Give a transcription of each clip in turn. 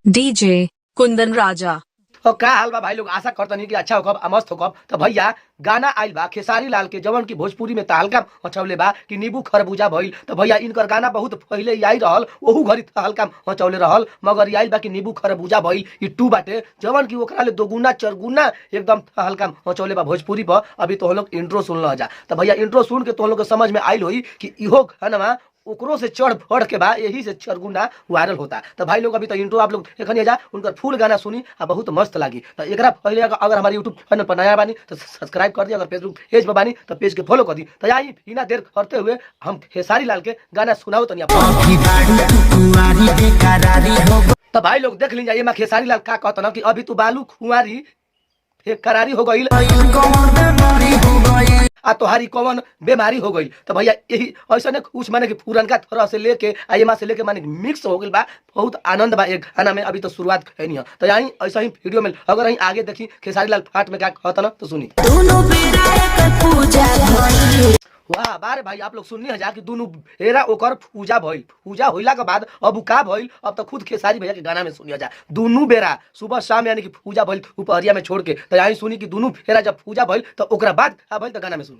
DJ कुंदन राजा। तो का हाल बा भाई लोग, आशा करतनी कि अच्छा होकब मस्त होकब। तो भैया गाना आइल बा खेसारी लाल के, जवन की भोजपुरी में तहलका मचौले बा कि नींबू खरबूजा भइल। तो भैया इनकर गाना बहुत पहले ही आई रहल, ओहू घड़ी तहलका मचौले रहल, मगर ई आइल बा कि नींबू खरबूजा भइल। ई 2 बाटे जवन की ओकरा ले दोगुना चरगुना एकदम तहलका मचौले बा भोजपुरी पर। अभी तो हम लोग इंट्रो सुन ल जा। तो भैया इंट्रो सुन के तो हम लोग के समझ में आइल होई कि इहो गाना ओकरो से चढ़ बढ़ के बा, यही से चरगुना वायरल होता। तो भाई लोग अभी तो इंट्रो आप लोग देखनी जा, उनका फुल गाना सुनी आ बहुत मस्त लगी। तो एकरा पहले अगर हमारे यूट्यूब चैनल पर नया बानी तो सब्सक्राइब कर दी, अगर फेसबुक पेज पर बानी तो पेज के फॉलो कर दी। तो आई बिना देर करते हुए हम खेसारी लाल के गाना सुनाओ तनी। तो भाई लोग देख लीजिए, मैं खेसारी लाल का कहता ना कि अभी तू बालू खुआरी करारी हो गई आ तोहारी कौन बीमारी हो गई। तो भैया यही ऐसा कुछ माने कि पुरनका तरह से लेके आईमा से लेके माने मिक्स हो गई बा। बहुत आनंद बा एक गाना में, अभी तो शुरुआत है। तो यही ऐसा ही वीडियो में अगर यही आगे देखी खेसारी लाल फाट में क्या कहता ना तो सुनी। वाह बारे भाई, आप लोग सुननी है जा कि दोनों फेरा ओकर पूजा भइल। पूजा होइला के बाद अब का भइल, अब तो खुद खेसारी भैया के गाना में सुनिया जा। दोनों बेरा सुबह शाम यानी कि पूजा भइल उपहरिया में छोड़ के। तो यही सुनी कि दोनों फेरा जब पूजा भइल तो ओकरा बाद का भइल तो गाना में सुनी।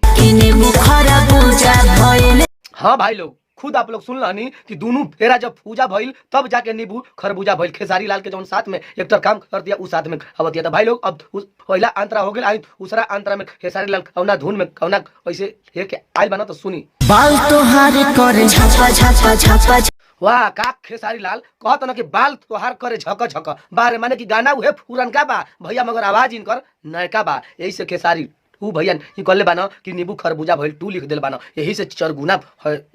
हाँ भाई लोग खुद आप लोग सुन लहनी कि दोनों फेरा जब पूजा भइल तब जाके नींबू खरबूजा भइल। खेसारी लाल के जौन साथ में एक्टर काम कर दिया उस साथ में खबर दिया। तो भाई लोग अब पहला अंतरा हो गया, आई दूसरा अंतरा में खेसारी लाल कौना धुन में कौना ऐसे लेके आइल बना तो सुनी। बाल तोहार करे छापा छापा छापा। वाह का खेसारी लाल कहत ना कि बाल तोहार करे झक झक बारे, माने कि गाना उहे पुरनका बा भैया मगर आवाज इनकर नयका बा। यही से खेसारी तू भैया ये कहले बाना कि नींबू खरबूजा भइल 2 लिख दिल बाना, यही से चरगुना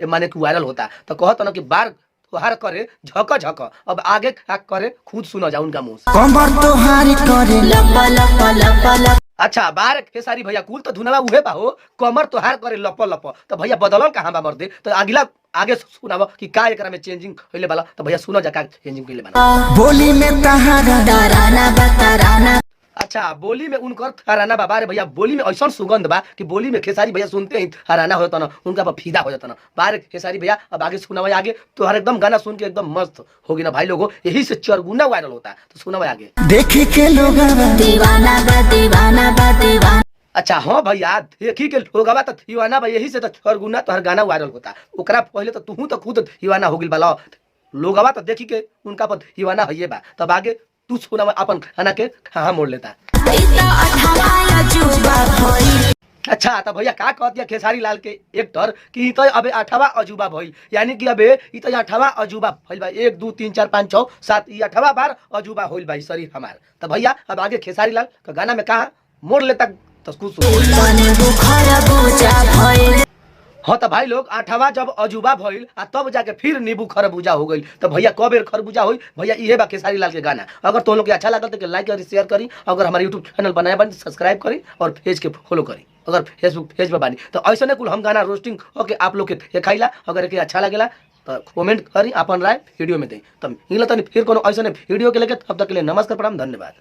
माने कि वायरल होता। तो कहत ना कि बार तोहार करे झक झक, अब आगे क्या करे खुद सुनो जा उनका मुंह से। कमर तोहार करे लपा लपा लपा लपा। अच्छा बार खेसारी भैया कुल तो धुनवा उहे बा हो, कमर तोहार करे लप लप। तो भैया बदलल कहां बा मर्दे। तो अगला आगे सुनाव कि का एकरा में चेंजिंग होइले वाला। तो भैया सुनो जा का चेंजिंग होइले वाला। बोली में तहारा डराना बताराना। अच्छा बोली में उनकर हराना बाबा रे भैया, बोली में ऐसा सुगंध बा कि बोली में खेसारी भैया सुनते ही हराना हो जाता ना, उनका पर फीदा हो जाता ना। बार खेसारी भैया अब आगे सुनावा आगे तो हर एकदम गाना सुन के एकदम मस्त होगी ना भाई लोगों, यही से चरगुना वायरल होता है। तो सुनावा आगे। देखी के लोग दीवाना बा दीवाना बा दीवाना। अच्छा हाँ भैया देखी के लोग तो दीवाना बा, यही से तो चरगुना तो हर गाना वायरल होता। ओकरा पहले तो तू तो खुद दीवाना हो गइल बा, लोग तो देखी के उनका पर दीवाना है बा। तब आगे तू सुना अपन खाना के कहाँ मोड़ लेता। अच्छा तो भैया का कह दिया खेसारी लाल के एक्टर कि तो अबे 8वां अजूबा भइल, यानी कि अबे ई तो 8वां अजूबा भइल बा। 1 2 3 4 5 6 7 ई 8वां बार अजूबा होइल भाई शरीर हमार। तो भैया अब आगे खेसारी लाल का गाना में कहा मोड़ लेता तो कुछ। हाँ तो भाई लोग 8वां जब अजूबा भइल आ तब जाके फिर नींबू खरबूजा हो गई। तो भैया कब बेर खरबूजा हुई भैया ये बा खेसारी लाल के गाना। अगर तो लोग अच्छा लगा तो लाइक करी शेयर करी, अगर हमारे यूट्यूब चैनल बनाया बनी सब्सक्राइब करी और पेज के फॉलो करी, अगर फेसबुक पेज पर बानी। तो ऐसा कुल हम गाना रोस्टिंग होके आप लोग के दिखाइला, अगर एक अच्छा लगेला तो कमेंट करी अपन राय वीडियो में दी। तब मिलता फिर कोनो ऐसा वीडियो के लेके, तब तक के लिए नमस्कार प्रणाम धन्यवाद।